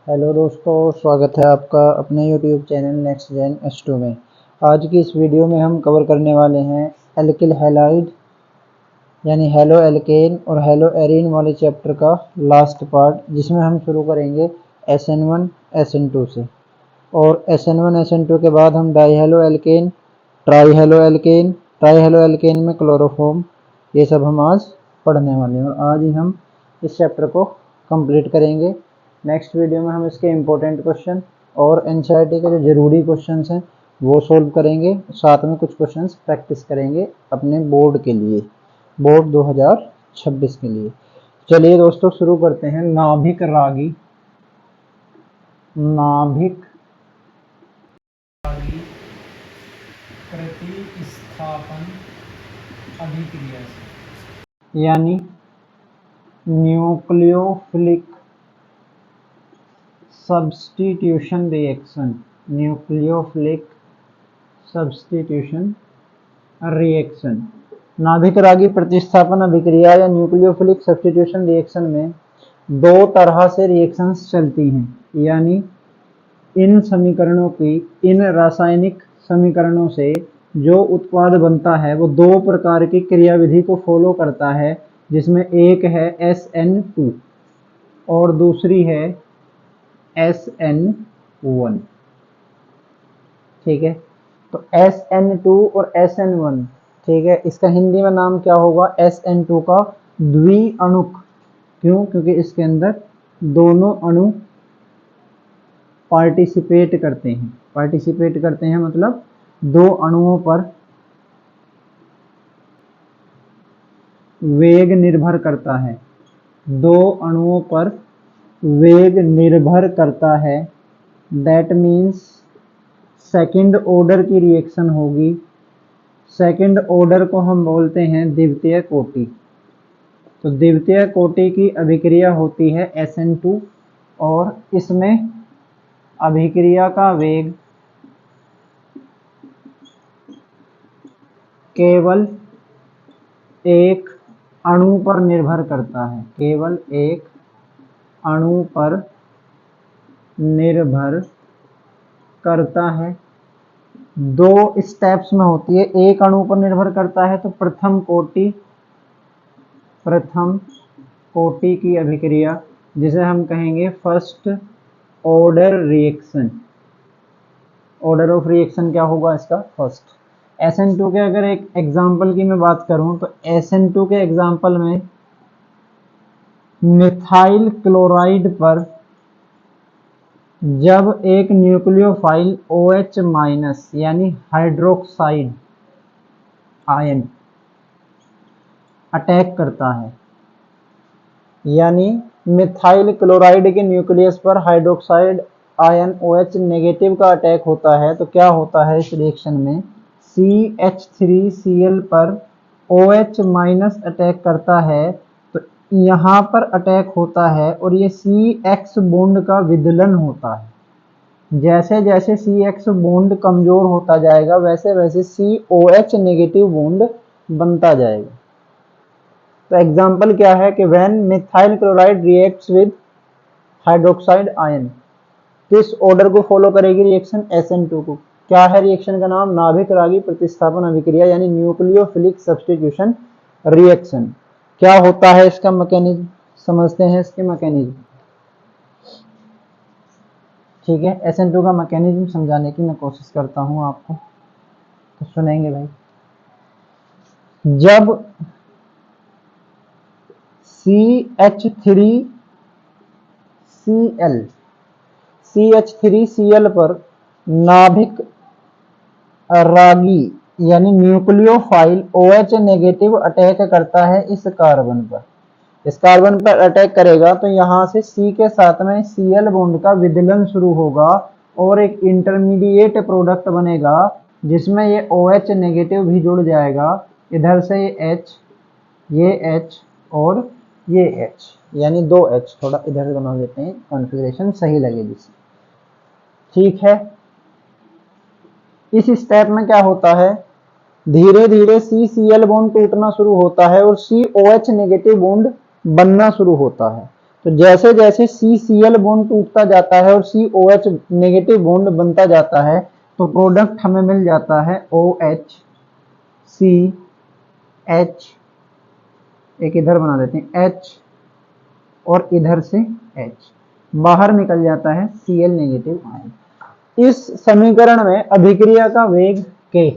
Hello दोस्तों, स्वागत है आपका अपने YouTube channel next gen H2 में। आज की इस वीडियो में हम कवर करने वाले हैं एल्किल हैलाइड यानी हेलो एल्केन और हेलो एरीन वाले चैप्टर का लास्ट पार्ट, जिसमें हम शुरू करेंगे SN1 SN2 से। और SN1 SN2 के बाद हम डाईहेलो एल्केन, ट्राई हेलो एल्केन में क्लोरोफॉर्म, ये सब हम आज पढ़ने वाले हैं और आज ही हम इस चैप्टर को कंप्लीट करेंगे। नेक्स्ट वीडियो में हम इसके इम्पोर्टेंट क्वेश्चन और एनसीईआरटी के जो ज़रूरी क्वेश्चंस हैं वो सोल्व करेंगे, साथ में कुछ क्वेश्चंस प्रैक्टिस करेंगे अपने बोर्ड के लिए, बोर्ड 2026 के लिए। चलिए दोस्तों शुरू करते हैं। नाभिक रागी प्रतिस्थापन अभिक्रिया से, यानी न्यूक्लियोफिलिक सब्स्टिट्यूशन रिएक्शन। नाभिक रागी प्रतिस्थापन अभिक्रिया या न्यूक्लियोफिलिक सब्स्टिट्यूशन रिएक्शन में दो तरह से रिएक्शंस चलती हैं, यानी इन रासायनिक समीकरणों से जो उत्पाद बनता है वो दो प्रकार की क्रियाविधि को फॉलो करता है, जिसमें एक है SN2 और दूसरी है SN1। ठीक है, तो SN2 और SN1, ठीक है, इसका हिंदी में नाम क्या होगा? SN2 का द्विअणुक। क्यों? क्योंकि इसके अंदर दोनों अणु पार्टिसिपेट करते हैं मतलब दो अणुओं पर वेग निर्भर करता है, दैट मीन्स सेकंड ऑर्डर की रिएक्शन होगी। सेकंड ऑर्डर को हम बोलते हैं द्वितीय कोटि। तो द्वितीय कोटि की अभिक्रिया होती है SN2 और इसमें अभिक्रिया का वेग केवल एक अणु पर निर्भर करता है। दो स्टेप्स में होती है, एक अणु पर निर्भर करता है तो प्रथम कोटि की अभिक्रिया, जिसे हम कहेंगे first order reaction. Order of reaction क्या होगा इसका? फर्स्ट। SN2 के अगर एक एग्जाम्पल की मैं बात करूं तो SN2 के एग्जाम्पल में मिथाइल क्लोराइड पर जब एक न्यूक्लियोफाइल OH- यानी हाइड्रोक्साइड आयन अटैक करता है, यानी मिथाइल क्लोराइड के न्यूक्लियस पर हाइड्रोक्साइड आयन OH नेगेटिव का अटैक होता है, तो क्या होता है इस रिएक्शन में? CH3Cl पर OH- अटैक करता है, तो यहाँ पर अटैक होता है और ये CX बॉन्ड का विदलन होता है। जैसे जैसे CX बॉन्ड कमजोर होता जाएगा वैसे वैसे COH नेगेटिव बॉन्ड बनता जाएगा। तो एग्जाम्पल क्या है कि when methyl chloride reacts with hydroxide ion, किस ऑर्डर को फॉलो करेगी रिएक्शन? SN2 को। क्या है रिएक्शन का नाम? नाभिक रागी प्रतिस्थापन अभिक्रिया यानी न्यूक्लियोफिलिक सब्स्टिट्यूशन रिएक्शन। क्या होता है इसका मैकेनिज्म? समझते हैं इसके मैकेनिज्म। ठीक है, SN2 का मैकेनिज्म समझाने की मैं कोशिश करता हूं आपको, तो सुनेंगे भाई। जब CH3Cl पर नाभिक रागी यानी न्यूक्लियोफाइल OH नेगेटिव अटैक करता है इस कार्बन पर अटैक करेगा तो यहाँ से C के साथ में Cl बॉन्ड का विदलन शुरू होगा और एक इंटरमीडिएट प्रोडक्ट बनेगा जिसमें ये OH नेगेटिव भी जुड़ जाएगा। इधर से ये H और ये H, यानी 2H। थोड़ा इधर बना देते हैं, कॉन्फ़िगरेशन सही लगे जिससे। ठीक है, इस स्टेप में क्या होता है? धीरे धीरे CCl बॉन्ड टूटना शुरू होता है और COH नेगेटिव बॉन्ड बनना शुरू होता है। तो जैसे जैसे CCl बॉन्ड टूटता जाता है और COH नेगेटिव बॉन्ड बनता जाता है तो प्रोडक्ट हमें मिल जाता है OH CH, एक इधर बना देते हैं H और इधर से H, बाहर निकल जाता है Cl नेगेटिव आयन। इस समीकरण में अभिक्रिया का वेग K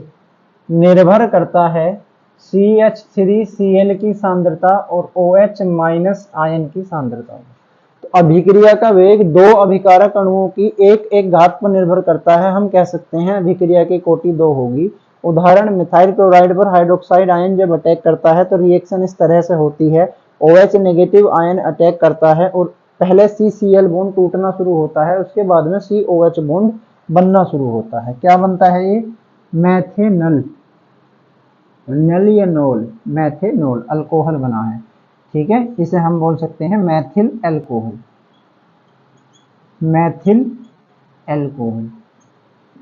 निर्भर करता है CH3Cl की सांद्रता और OH माइनस आयन की सांद्रता। तो अभिक्रिया का वेग दो अभिकारक अणुओं की एक एक घात पर निर्भर करता है। हम कह सकते हैं अभिक्रिया की कोटि 2 होगी। उदाहरण, मिथाइल क्लोराइड पर हाइड्रोक्साइड आयन जब अटैक करता है तो रिएक्शन इस तरह से होती है। OH नेगेटिव आयन अटैक करता है और पहले CCl बॉन्ड टूटना शुरू होता है, उसके बाद में COH बॉन्ड बनना शुरू होता है। क्या बनता है ये? मैथेनल, नल या नोल, मैथेनोल अल्कोहल बना है। ठीक है, इसे हम बोल सकते हैं मैथिल एल्कोहल, मैथिल एल्कोहल।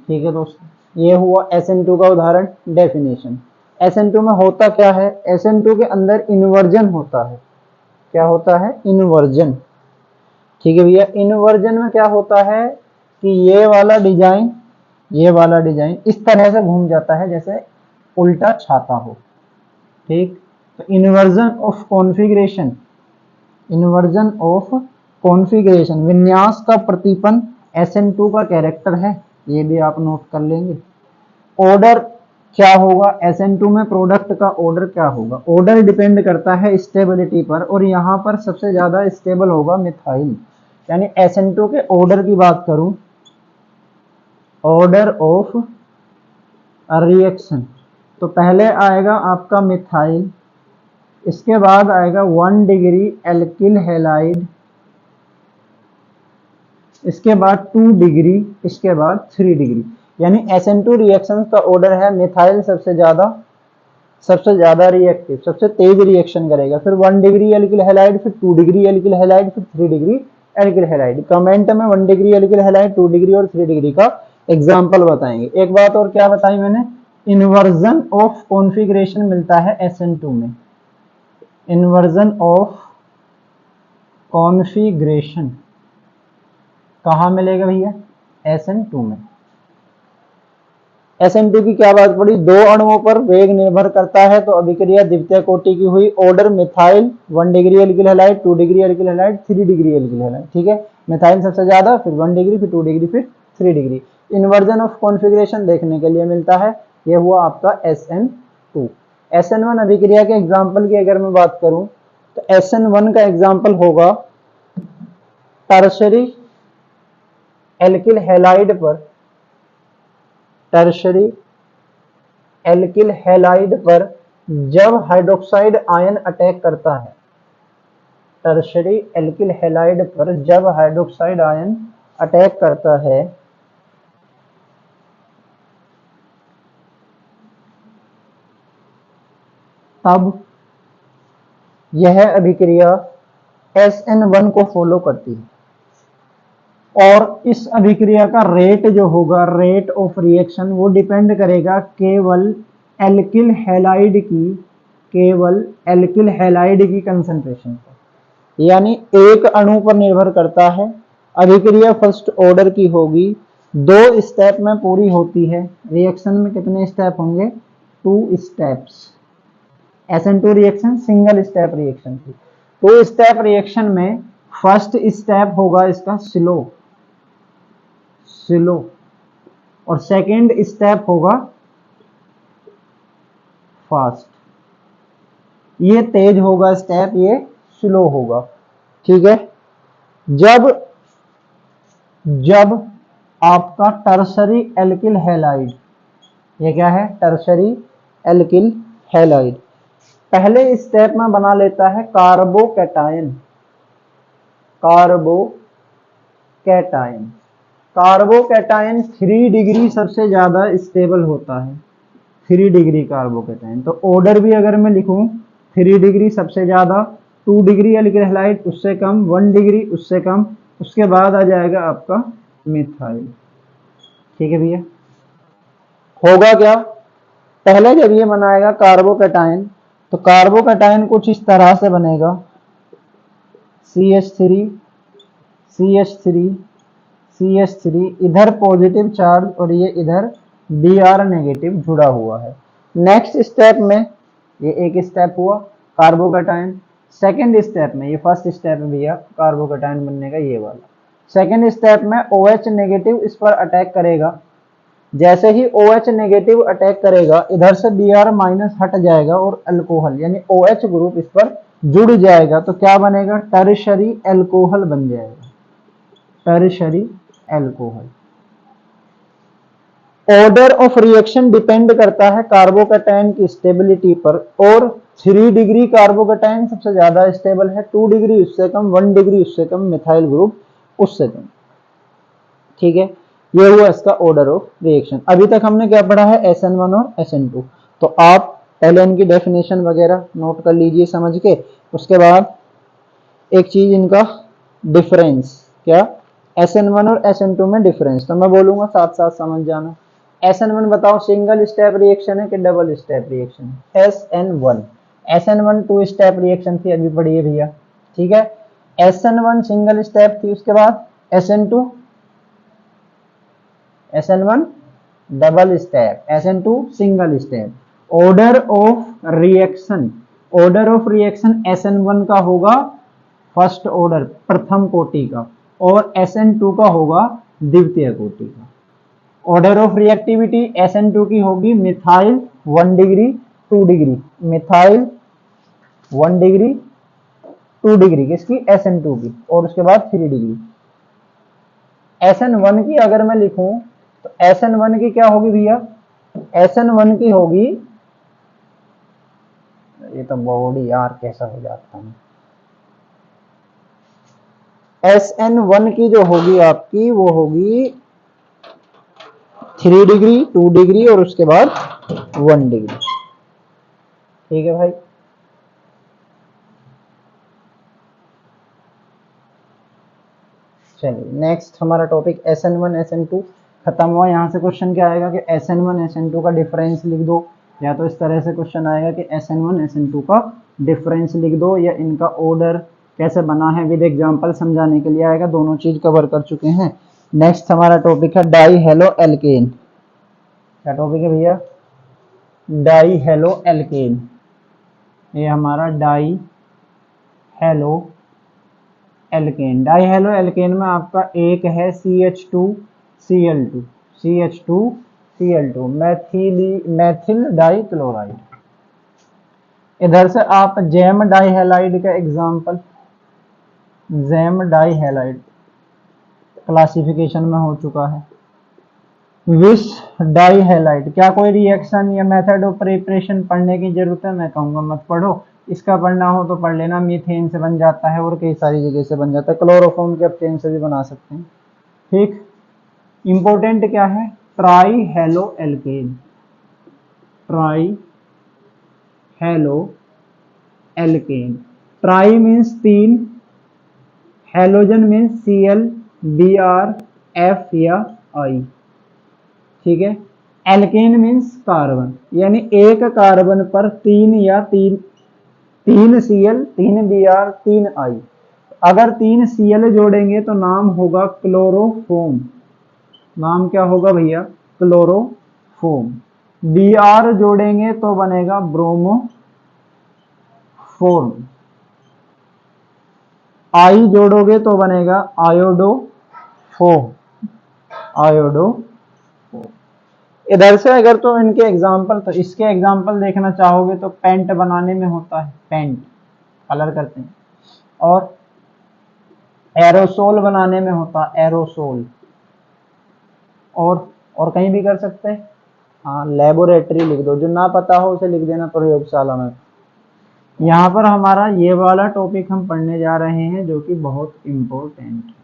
ठीक है दोस्तों, ये हुआ SN2 का उदाहरण। डेफिनेशन, SN2 में होता क्या है? SN2 के अंदर इन्वर्जन होता है। क्या होता है? इन्वर्जन। ठीक है भैया, इन्वर्जन में क्या होता है कि ये वाला डिजाइन इस तरह से घूम जाता है जैसे उल्टा छाता हो। ठीक, तो inversion of configuration, inversion of configuration, विन्यास का प्रतिपन्न SN2 का कैरेक्टर है, ये भी आप नोट कर लेंगे। ऑर्डर क्या होगा? SN2 में प्रोडक्ट का ऑर्डर क्या होगा? ऑर्डर डिपेंड करता है स्टेबिलिटी पर, और यहाँ पर सबसे ज्यादा स्टेबल होगा मिथाइल। यानी SN2 के ऑर्डर की बात करूं, ऑर्डर ऑफ रिएक्शन, तो पहले आएगा आपका मिथाइल, इसके बाद आएगा 1 डिग्री एल्किल हैलाइड, इसके बाद 2 डिग्री, इसके बाद 3 डिग्री। यानी SN2 रिएक्शन का ऑर्डर है, मिथाइल सबसे ज्यादा रिएक्टिव, सबसे तेज रिएक्शन करेगा, फिर 1 डिग्री एल्किल हैलाइड, फिर 2 डिग्री एल्किल हैलाइड, फिर 3 डिग्री एल्किल हैलाइड। कमेंट में 1 डिग्री एल्किल हैलाइड, 2 डिग्री और 3 डिग्री का एग्जाम्पल बताएंगे। एक बात और क्या बताई मैंने? इन्वर्जन ऑफ कॉन्फ़िगरेशन मिलता है SN2 में। इन्वर्जन ऑफ कॉन्फ़िगरेशन कहाँ मिलेगा भैया? SN2 में। SN2 की क्या बात पड़ी? दो अणुओं पर वेग निर्भर करता है, तो अभिक्रिया द्वितीय कोटि की हुई। Order methyl 1 degree alkyl halide, 2 degree alkyl halide, 3 degree alkyl halide. ठीक है, मिथाइल सबसे ज्यादा, फिर 1 डिग्री, फिर 2 डिग्री, फिर 3 डिग्री। इन्वर्जन ऑफ कॉन्फ़िगरेशन देखने के लिए मिलता है। यह हुआ आपका SN2। SN1 अभिक्रिया के एग्जाम्पल की अगर मैं बात करूं तो SN1 का एग्जाम्पल होगा टर्शरी एल्किल हैलाइड पर, टर्शरी एल्किल हैलाइड पर जब हाइड्रोक्साइड आयन अटैक करता है, टर्शरी एल्किल हैलाइड पर जब हाइड्रोक्साइड आयन अटैक करता है तब यह अभिक्रिया SN1 को फॉलो करती है, और इस अभिक्रिया का रेट जो होगा, रेट ऑफ रिएक्शन, वो डिपेंड करेगा केवल एल्किल हैलाइड की कंसंट्रेशन पर। यानी एक अणु पर निर्भर करता है। अभिक्रिया फर्स्ट ऑर्डर की होगी, 2 स्टेप में पूरी होती है। रिएक्शन में कितने स्टेप होंगे? 2 steps. SN2 reaction single step reaction थी। 2 स्टेप रिएक्शन में फर्स्ट स्टेप होगा इसका स्लो, और सेकंड स्टेप होगा फास्ट। ये तेज होगा स्टेप, ये स्लो होगा। ठीक है, जब आपका टर्शरी एल्किल हैलाइड, ये क्या है? टर्शरी एल्किल हैलाइड पहले स्टेप में बना लेता है कार्बोकैटायन, कार्बोकैटायन 3 डिग्री सबसे ज्यादा स्टेबल होता है, 3 डिग्री कार्बोकैटायन। तो ऑर्डर भी अगर मैं लिखूं, 3 डिग्री सबसे ज्यादा, 2 डिग्री एल्किल हैलाइड उससे कम, 1 डिग्री उससे कम, उसके बाद आ जाएगा आपका मिथाइल। ठीक है भैया, होगा क्या? पहले जब ये बनाएगा कार्बोकैटायन, तो कार्बोकैटायन कुछ इस तरह से बनेगा, CH3 CH3 CH3, इधर पॉजिटिव चार्ज और ये इधर Br नेगेटिव जुड़ा हुआ है। नेक्स्ट स्टेप में ये एक स्टेप हुआ कार्बोकैटायन। सेकेंड स्टेप में, ये फर्स्ट स्टेप में भैया कार्बोकैटायन बनने का ये वाला। सेकेंड स्टेप में OH नेगेटिव इस पर अटैक करेगा। जैसे ही OH नेगेटिव अटैक करेगा, इधर से Br माइनस हट जाएगा और अल्कोहल यानी OH ग्रुप इस पर जुड़ जाएगा, तो क्या बनेगा? टर्शरी अल्कोहल बन जाएगा, tertiary alcohol. Order of reaction depend करता है कार्बोकैटायन की स्टेबिलिटी पर, और 3 डिग्री कार्बोकैटायन सबसे ज्यादा स्टेबल है, 2 डिग्री उससे कम, 1 डिग्री उससे कम, मिथाइल ग्रुप उससे कम। ठीक है, ये हुआ इसका ऑर्डर ऑफ रिएक्शन। अभी तक हमने क्या पढ़ा है? SN1 और SN2। तो आप पहले इनकी डेफिनेशन वगैरह नोट कर लीजिए समझ के। उसके बाद एक चीज इनका डिफरेंस, क्या SN1 और SN2 में डिफरेंस, तो मैं बोलूंगा साथ साथ समझ जाना। SN1 बताओ सिंगल स्टेप रिएक्शन है कि डबल स्टेप रिएक्शन है? SN1 SN1 2 स्टेप रिएक्शन थी, अभी पढ़िए भैया। ठीक है, SN1 सिंगल स्टेप थी, उसके बाद SN1 double step, SN2 single step. Order of reaction, order of reaction SN1 का होगा फर्स्ट ऑर्डर, प्रथम कोटि का, और SN2 का होगा द्वितीय कोटि का। ऑर्डर ऑफ रिएक्टिविटी SN2 की होगी methyl 1 degree 2 degree, methyl 1 degree 2 degree किसकी? SN2 की, और उसके बाद 3 डिग्री। SN1 की अगर मैं लिखूं तो SN1 की क्या होगी भैया? SN1 की होगी, ये तो बॉडी यार कैसा हो जाता है, SN1 की जो होगी आपकी वो होगी 3 डिग्री 2 डिग्री और उसके बाद 1 डिग्री। ठीक है भाई, चलिए नेक्स्ट हमारा टॉपिक SN1 SN2 खत्म हुआ। यहाँ से क्वेश्चन क्या आएगा कि SN1 SN2 का डिफरेंस लिख दो, या तो इस तरह से क्वेश्चन आएगा कि SN1 SN2 का डिफरेंस लिख दो, या इनका ऑर्डर कैसे बना है विद एग्जांपल समझाने के लिए आएगा। दोनों चीज कवर कर चुके हैं। नेक्स्ट हमारा टॉपिक है डाई हेलो एल्केन। क्या टॉपिक है भैया? Die halo alkane. ये हमारा die halo alkane. Die halo alkane में आपका एक है CH2Cl2, CH2Cl2 Maithil die chloride. इधर से आप जैम डाई हैलाइड का example, gem dihalide classification में हो चुका है। विश डाई हैलाइड, क्या कोई रिएक्शन या मेथड ऑफ प्रिपरेशन पढ़ने की जरूरत है? मैं कहूंगा मत पढ़ो, इसका पढ़ना हो तो पढ़ लेना। मीथेन से बन जाता है और कई सारी जगह से बन जाता है, क्लोरोफॉर्म के अपटेन से भी बना सकते हैं। ठीक, इंपॉर्टेंट क्या है? Try halo alkane, try halo alkane. Try means 3, halogen means Cl Br F या I। ठीक है, एल्केन मीन्स कार्बन, यानी एक कार्बन पर 3 या 3 Cl 3 Br 3 I। अगर 3 Cl जोड़ेंगे तो नाम होगा क्लोरोफॉर्म। नाम क्या होगा भैया? क्लोरोफॉर्म। Br जोड़ेंगे तो बनेगा ब्रोमोफॉर्म। I जोड़ोगे तो बनेगा आयोडोफॉर्म, आयोडोफॉर्म। इधर से अगर तो इनके एग्जाम्पल, तो इसके एग्जाम्पल देखना चाहोगे तो पेंट बनाने में होता है, पेंट कलर करते हैं, और एरोसोल बनाने में होता है, एरोसोल, और कहीं भी कर सकते हैं। हाँ, लेबोरेटरी लिख दो, जो ना पता हो उसे लिख देना प्रयोगशाला में। यहाँ पर हमारा ये वाला टॉपिक हम पढ़ने जा रहे हैं जो कि बहुत इंपॉर्टेंट है।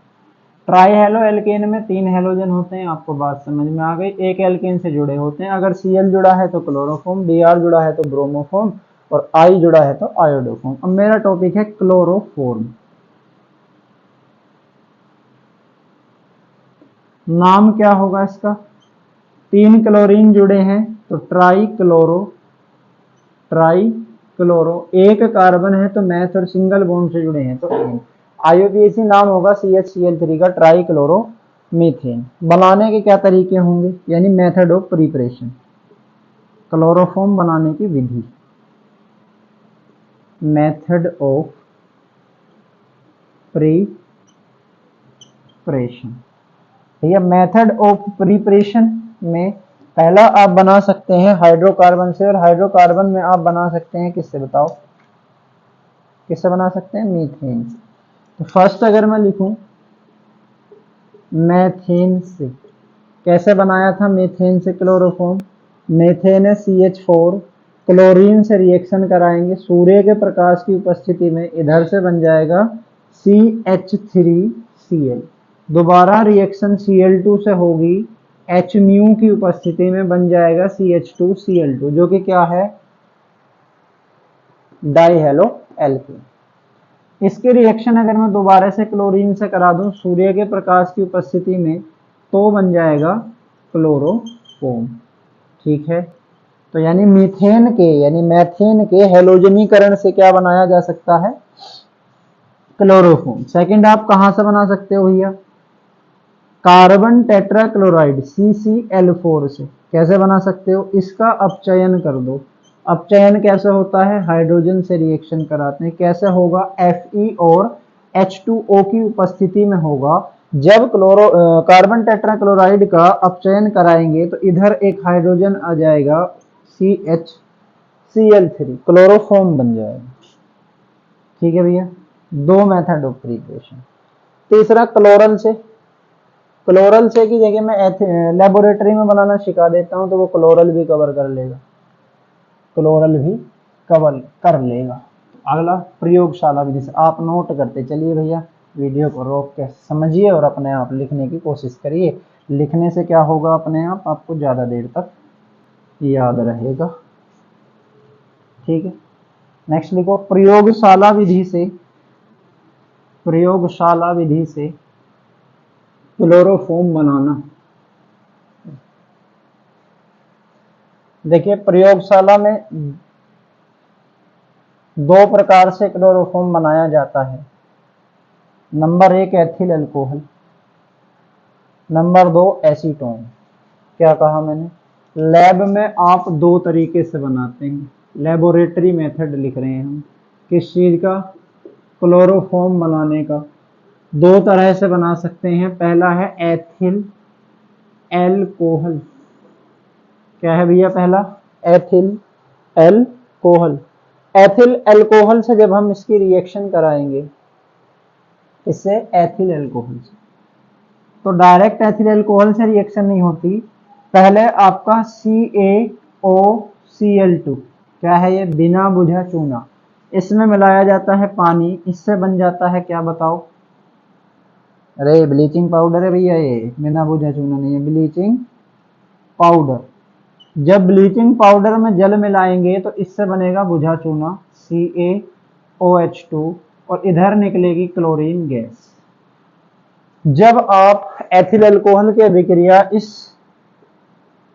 ट्राई हेलो एल्केन में 3 हेलोजन होते हैं, आपको बात समझ में आ गई। एक एल्केन से जुड़े होते हैं, अगर Cl जुड़ा है तो क्लोरोफॉर्म, Br जुड़ा है तो ब्रोमोफॉर्म, और I जुड़ा है तो आयोडोफॉर्म। अब मेरा टॉपिक है क्लोरोफॉर्म। नाम क्या होगा इसका? 3 क्लोरीन जुड़े हैं तो ट्राई क्लोरो, ट्राई क्लोरो। एक कार्बन है तो मैथ और सिंगल बॉन्ड से जुड़े हैं तो एन। IUPAC नाम होगा CHCl3 का, ट्राई क्लोरोमीथेन। बनाने के क्या तरीके होंगे, यानी मेथड ऑफ प्रिपरेशन, क्लोरोफॉर्म बनाने की विधि, मेथड ऑफ प्रिपरेशन। भैया मेथड ऑफ प्रिपरेशन में पहला आप बना सकते हैं हाइड्रोकार्बन से, और हाइड्रोकार्बन में आप बना सकते हैं किससे, बताओ किससे बना सकते हैं, मीथेन से। तो फर्स्ट अगर मैं लिखूं मेथेन से, कैसे बनाया था मीथेन से क्लोरोफॉर्म, मीथेन है CH4, क्लोरीन से रिएक्शन कराएंगे, सूर्य के प्रकाश की उपस्थिति में इधर से बन जाएगा CH3Cl, दोबारा रिएक्शन Cl2 से होगी, H म्यू की उपस्थिति में बन जाएगा CH2Cl2, जो कि क्या है, डाइहेलो एल्केन। इसके रिएक्शन अगर मैं दोबारा से क्लोरीन से करा दूं सूर्य के प्रकाश की उपस्थिति में, तो बन जाएगा क्लोरोफॉर्म। ठीक है, तो यानी मीथेन के यानी मैथेन के हेलोजनीकरण से क्या बनाया जा सकता है, क्लोरोफॉर्म। सेकंड आप कहां से बना सकते हो भैया, कार्बन टेट्राक्लोराइड CCl4 से। कैसे बना सकते हो, इसका अपचयन कर दो। अपचयन कैसे होता है, हाइड्रोजन से रिएक्शन कराते हैं। कैसे होगा, Fe और H2O की उपस्थिति में होगा। जब कार्बन टेट्राक्लोराइड का अपचयन कराएंगे तो इधर एक हाइड्रोजन आ जाएगा CHCl3, क्लोरोफॉर्म बन जाएगा। ठीक है भैया, दो मेथड ऑफ प्रिपरेशन। तीसरा क्लोरल से, क्लोरल से की जगह मैं लेबोरेटरी में बनाना सिखा देता हूं तो वो क्लोरल भी कवर कर लेगा, क्लोरल भी कवर कर लेगा। अगला प्रयोगशाला विधि से, आप नोट करते चलिए भैया, वीडियो को रोक के समझिए और अपने आप लिखने की कोशिश करिए। लिखने से क्या होगा, अपने आप आपको ज़्यादा देर तक याद रहेगा। ठीक है, नेक्स्ट लिखो, प्रयोगशाला विधि से, प्रयोगशाला विधि से क्लोरोफॉर्म बनाना। देखिए प्रयोगशाला में दो प्रकार से क्लोरोफॉर्म बनाया जाता है। Number 1 ethyl alcohol, number 2 acetone. क्या कहा मैंने, लैब में आप दो तरीके से बनाते हैं, लेबोरेटरी मेथड लिख रहे हैं हम, किस चीज का, क्लोरोफॉर्म बनाने का। दो तरह से बना सकते हैं, पहला है एथिल एल्कोहल। क्या है भैया, पहला एथिल एल्कोहल। एथिल एल्कोहल से जब हम इसकी रिएक्शन कराएंगे, इससे एथिल एल्कोहल से, तो डायरेक्ट एथिल एल्कोहल से रिएक्शन नहीं होती, पहले आपका CaOCl2, क्या है ये, बिना बुझा चूना, इसमें मिलाया जाता है पानी, इससे बन जाता है क्या बताओ, अरे ब्लीचिंग पाउडर है भैया, ये बिना बुझा चूना नहीं है, ब्लीचिंग पाउडर। जब ब्लीचिंग पाउडर में जल मिलाएंगे तो इससे बनेगा बुझा चूना CaOH2, और इधर निकलेगी क्लोरीन गैस। जब आप एथिल अल्कोहल की अभिक्रिया इस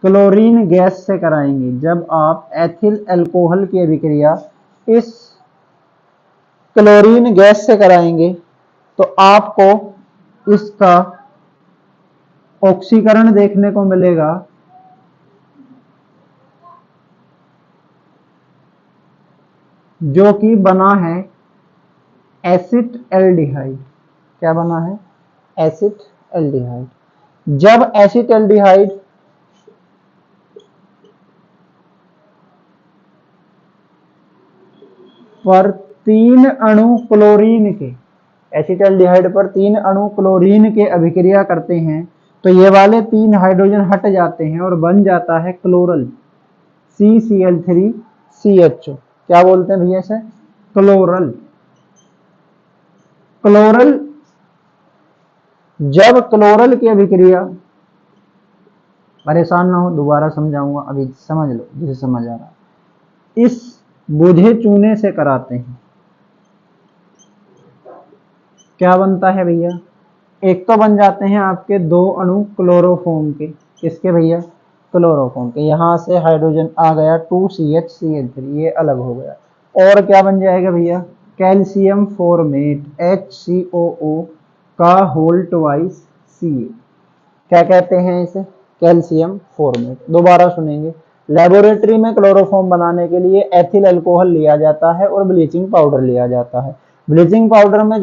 क्लोरीन गैस से कराएंगे, जब आप एथिल अल्कोहल की अभिक्रिया इस क्लोरीन गैस से कराएंगे तो आपको इसका ऑक्सीकरण देखने को मिलेगा, जो कि बना है एसिड एल्डिहाइड। क्या बना है, एसिड एल्डिहाइड। जब एसिड एल्डिहाइड पर 3 अणु क्लोरीन के, एसिड एल्डिहाइड पर 3 अणु क्लोरीन के अभिक्रिया करते हैं तो ये वाले 3 हाइड्रोजन हट जाते हैं और बन जाता है क्लोरल CCl3CHO। क्या बोलते हैं भैया इसे, क्लोरल। क्लोरल, जब क्लोरल की अभिक्रिया, परेशान ना हो दोबारा समझाऊंगा, अभी समझ लो जिसे समझ आ रहा, इस बुझे चूने से कराते हैं, क्या बनता है भैया, एक तो बन जाते हैं आपके 2 अणु क्लोरोफॉर्म के, किसके भैया, क्लोरोफॉर्म के। यहां से हाइड्रोजन आ गया 2CHCl3, ये अलग हो गया। और क्या बन जाएगा भैया, कैल्शियम फॉर्मेट HCOO का होल ट्वाइस Ca। क्या कहते हैं इसे? Calcium formate. दोबारा सुनेंगे। लेबोरेटरी में क्लोरोफॉर्म बनाने के लिए एथिल अल्कोहल लिया जाता है और ब्लीचिंग पाउडर लिया जाता है। ब्लीचिंग पाउडर में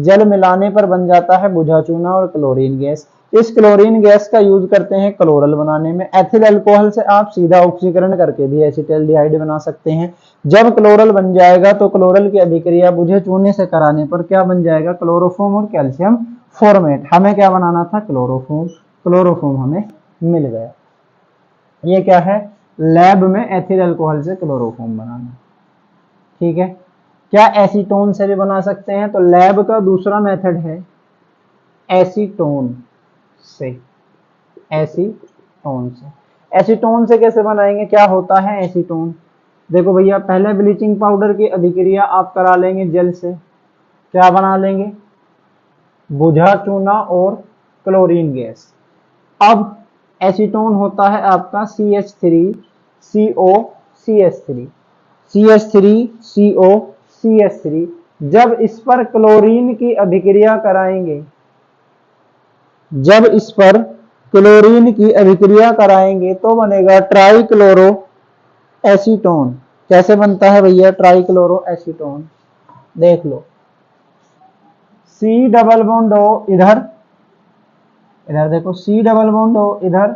जल मिलाने पर बन जाता है बुझा चूना और क्लोरीन गैस। इस क्लोरीन गैस का यूज करते हैं क्लोरल बनाने में। एथिल अल्कोहल से आप सीधा ऑक्सीकरण करके भी एसिटाल्डिहाइड बना सकते हैं। जब क्लोरल बन जाएगा तो क्लोरल की अभिक्रिया बुझे चूने से कराने पर क्या बन जाएगा? क्लोरोफॉर्म और कैल्शियम फॉर्मेट। हमें क्या बनाना था? क्लोरोफॉर्म। क्लोरोफॉर्म हमें मिल गया। ये क्या है? लैब में एथिल अल्कोहल से क्लोरोफॉर्म बनाना। ठीक है। क्या एसीटोन से भी बना सकते हैं? तो लैब का दूसरा मेथड है एसीटोन से। एसीटोन से। एसीटोन से कैसे बनाएंगे? क्या होता है एसीटोन? देखो भैया, पहले ब्लीचिंग पाउडर की अभिक्रिया आप करा लेंगे जल से। क्या बना लेंगे? बुझा चूना और क्लोरीन गैस। अब एसीटोन होता है आपका CH3COCH3। CH3COCH3। जब इस पर क्लोरीन की अभिक्रिया कराएंगे, तो बनेगा ट्राइक्लोरो एसीटोन। कैसे बनता है भैया ट्राइक्लोरो एसीटोन? देख लो, C डबल बॉन्ड O इधर देखो, C डबल बॉन्ड O इधर,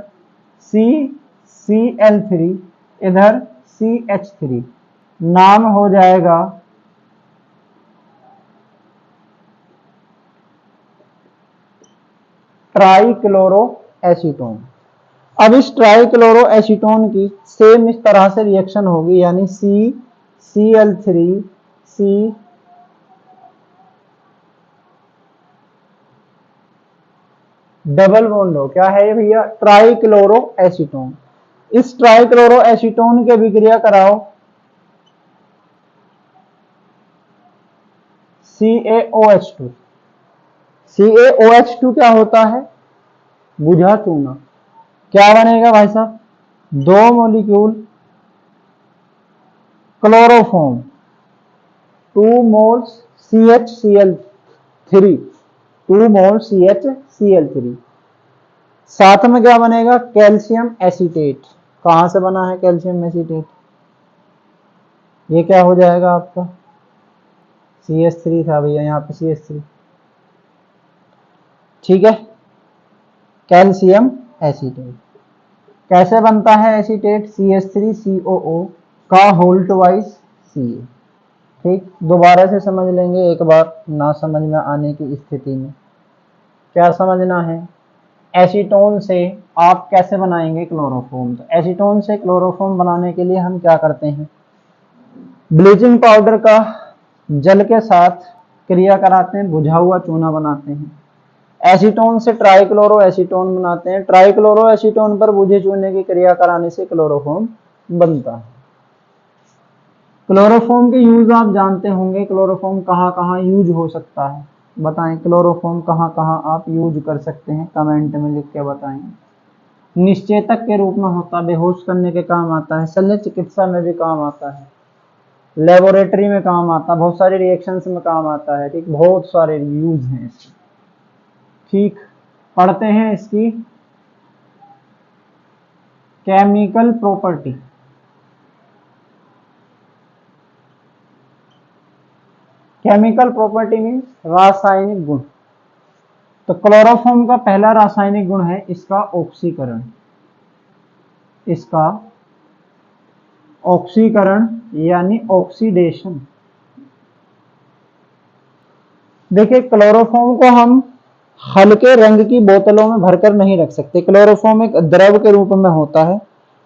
CCl3 इधर, CH3। नाम हो जाएगा ट्राइक्लोरो एसीटोन। अब इस ट्राइक्लोरो एसीटोन की सेम इस तरह से रिएक्शन होगी, यानी CCl3 C डबल बॉन्ड हो। क्या है ये भैया? Trichloro acetone. इस ट्राइक्लोरो एसीटोन की अभिक्रिया कराओ CaOH2। CaOH2 क्या होता है? बुझा चूना। क्या बनेगा भाई साहब? 2 molecule chloroform, 2 moles CHCl3, 2 moles CHCl3। साथ में क्या बनेगा? Calcium acetate. कहां से बना है कैल्शियम एसीटेट? ये क्या हो जाएगा आपका? CH3 था भैया, यहाँ पे CH3। ठीक है। कैल्शियम एसीटेट कैसे बनता है? एसीटेट CH3COO का होल ट्वाइस Ca। ठीक, दोबारा से समझ लेंगे एक बार ना समझ में आने की स्थिति में। क्या समझना है? एसीटोन से आप कैसे बनाएंगे क्लोरोफॉर्म? तो एसीटोन से क्लोरोफॉर्म बनाने के लिए हम क्या करते हैं? ब्लीचिंग पाउडर का जल के साथ क्रिया कराते हैं, बुझा हुआ चूना बनाते हैं। एसीटोन से ट्राइक्लोरो एसीटोन बनाते हैं। ट्राइक्लोरो एसीटोन पर बुझे चूने की क्रिया कराने से क्लोरोफॉर्म बनता है। क्लोरोफॉर्म के यूज आप जानते होंगे। क्लोरोफॉर्म कहाँ कहाँ यूज हो सकता है? बताएं, क्लोरोफॉर्म कहाँ कहाँ आप यूज कर सकते हैं? कमेंट में लिख के बताएं। निश्चेतक के रूप में होता है, बेहोश करने के काम आता है, शल्य चिकित्सा में भी काम आता है, लेबोरेटरी में काम आता है, बहुत सारे रिएक्शंस में काम आता है। ठीक, बहुत सारे यूज हैं इसके। ठीक, पढ़ते हैं इसकी chemical property. Chemical property means रासायनिक गुण। तो क्लोरोफॉर्म का पहला रासायनिक गुण है इसका ऑक्सीकरण। इसका ऑक्सीकरण यानी ऑक्सीडेशन। देखिए, क्लोरोफॉर्म को हम हल्के रंग की बोतलों में भरकर नहीं रख सकते। क्लोरोफॉर्म एक द्रव के रूप में होता है,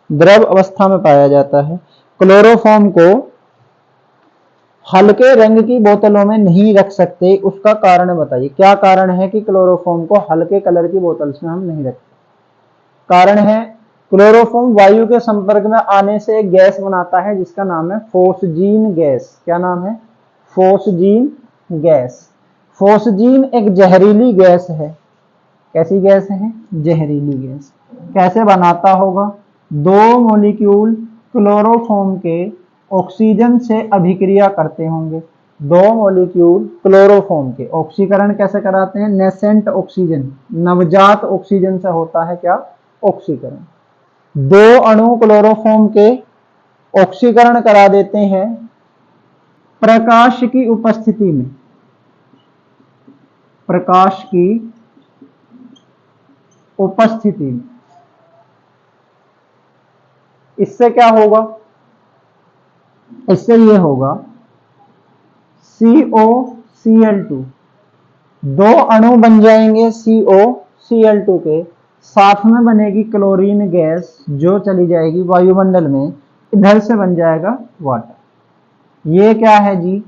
द्रव अवस्था में पाया जाता है। क्लोरोफॉर्म को हल्के रंग की बोतलों में नहीं रख सकते। उसका कारण बताइए, क्या कारण है कि क्लोरोफॉर्म को हल्के कलर की बोतल्स में हम नहीं रखते? कारण है, क्लोरोफॉर्म वायु के संपर्क में आने से एक गैस बनाता है जिसका नाम है फोस्जीन गैस। क्या नाम है? Phosgene gas. फोस्जीन एक जहरीली गैस है। कैसी गैस है? जहरीली गैस। कैसे बनाता होगा? 2 मॉलिक्यूल क्लोरोफॉर्म के ऑक्सीजन से अभिक्रिया करते होंगे। दो मॉलिक्यूल क्लोरोफॉर्म के ऑक्सीकरण कैसे कराते हैं? नेसेंट ऑक्सीजन, नवजात ऑक्सीजन से होता है क्या? ऑक्सीकरण। दो अणु क्लोरोफॉर्म के ऑक्सीकरण करा देते हैं प्रकाश की उपस्थिति में। प्रकाश की उपस्थिति में। इससे क्या होगा? इससे ये होगा COCl2, दो अणु बन जाएंगे COCl2 के, साथ में बनेगी क्लोरीन गैस जो चली जाएगी वायुमंडल में, इधर से बन जाएगा वाटर। ये क्या है जी?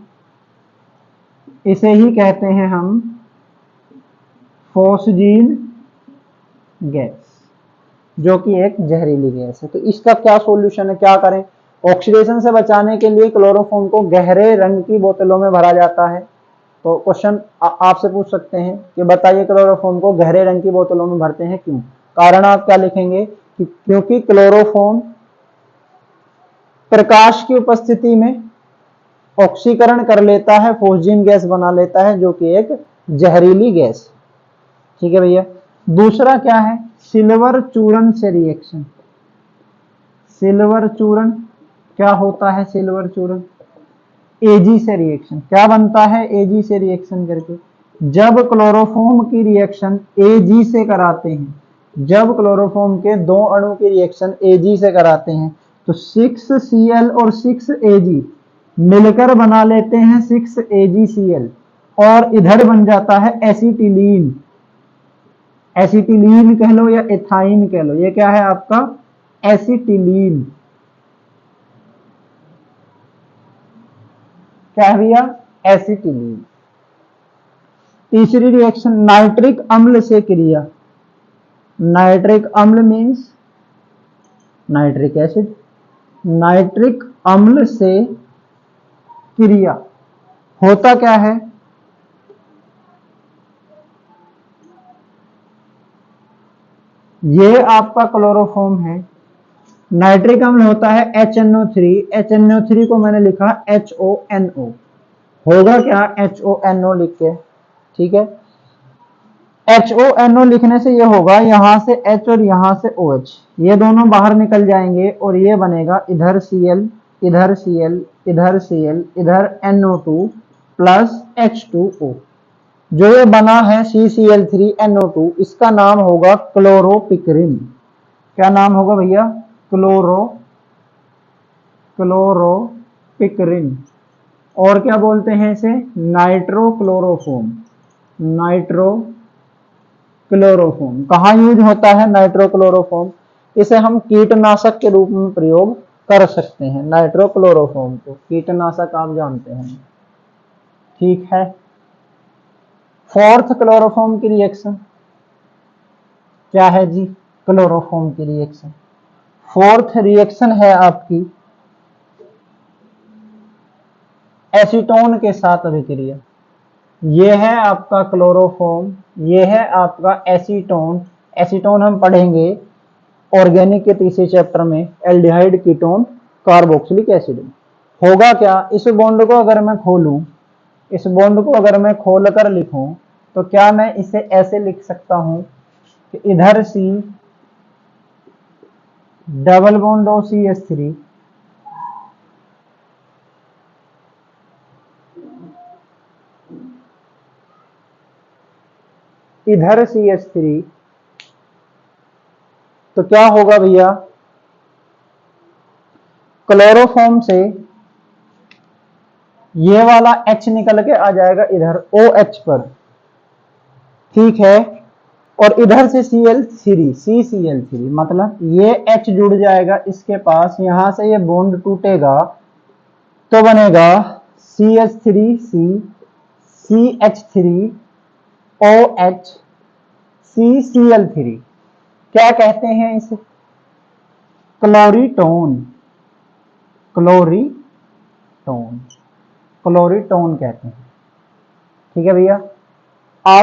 इसे ही कहते हैं हम फॉस्जीन गैस, जो कि एक जहरीली गैस है। तो इसका क्या सॉल्यूशन है, क्या करें? ऑक्सीडेशन से बचाने के लिए क्लोरोफॉर्म को गहरे रंग की बोतलों में भरा जाता है। तो क्वेश्चन आपसे पूछ सकते हैं कि बताइए क्लोरोफॉर्म को गहरे रंग की बोतलों में भरते हैं क्यों? कारण आप क्या लिखेंगे कि क्योंकि क्लोरोफॉर्म प्रकाश की उपस्थिति में ऑक्सीकरण कर लेता है, फॉस्जीन गैस बना लेता है, जो कि एक जहरीली गैस। ठीक है भैया। दूसरा क्या है? सिल्वर चूर्ण से रिएक्शन। सिल्वर चूर्ण क्या होता है? सिल्वर चूर्ण Ag से रिएक्शन। क्या बनता है Ag से रिएक्शन करके? जब क्लोरोफॉर्म की रिएक्शन Ag से कराते हैं, जब क्लोरोफॉर्म के दो अणु की रिएक्शन Ag से कराते हैं, तो 6Cl और 6Ag मिलकर बना लेते हैं 6AgCl, और इधर बन जाता है एसिटिलीन। एसिटिलीन कह लो या एथाइन कह लो, ये क्या है आपका? एसिटिलीन। क्या है भैया? एसिटिलीन। तीसरी रिएक्शन नाइट्रिक अम्ल से क्रिया। नाइट्रिक अम्ल मीन्स नाइट्रिक एसिड। नाइट्रिक अम्ल से क्रिया होता क्या है? ये आपका क्लोरोफॉर्म है, नाइट्रिक अम्ल होता है HNO3। HNO3 को मैंने लिखा HONO, होगा क्या? HONO लिख के, ठीक है। HONO लिखने से ये होगा, यहां से H और यहां से OH, ये दोनों बाहर निकल जाएंगे और ये बनेगा इधर Cl, इधर Cl, इधर Cl, इधर NO2 प्लस H2O। जो ये बना है CCl3NO2, इसका नाम होगा क्लोरोपिक्रिन। क्या नाम होगा भैया? क्लोरोपिक्रिन। और क्या बोलते हैं इसे? नाइट्रोक्लोरोफॉर्म। नाइट्रोक्लोरोफॉर्म कहाँ यूज होता है? नाइट्रोक्लोरोफॉर्म इसे हम कीटनाशक के रूप में प्रयोग कर सकते हैं। नाइट्रोक्लोरोफॉर्म को कीटनाशक आप जानते हैं, ठीक है। फोर्थ क्लोरोफॉर्म की रिएक्शन क्या है जी? क्लोरोफॉर्म की रिएक्शन, फोर्थ रिएक्शन है आपकी एसीटोन के साथ अभिक्रिया। ये है आपका क्लोरोफॉर्म, ये है आपका एसीटोन। एसीटोन हम पढ़ेंगे ऑर्गेनिक के तीसरे चैप्टर में, एल्डिहाइड कीटोन कार्बोक्सिलिक एसिड। होगा क्या? इस बॉन्ड को अगर मैं खोलूं, इस बॉन्ड को अगर मैं खोलकर लिखूं, तो क्या मैं इसे ऐसे लिख सकता हूं कि इधर C डबल बॉन्ड OCH3, इधर CH3, तो क्या होगा भैया? क्लोरोफॉर्म से ये वाला H निकल के आ जाएगा इधर OH पर, ठीक है। और इधर से CCl3, मतलब ये H जुड़ जाएगा इसके पास, यहां से ये बॉन्ड टूटेगा तो बनेगा CH3C, CH3OH, CCl3। क्या कहते हैं इसे? क्लोरीटोन। क्लोरीटोन कहते हैं, ठीक है भैया।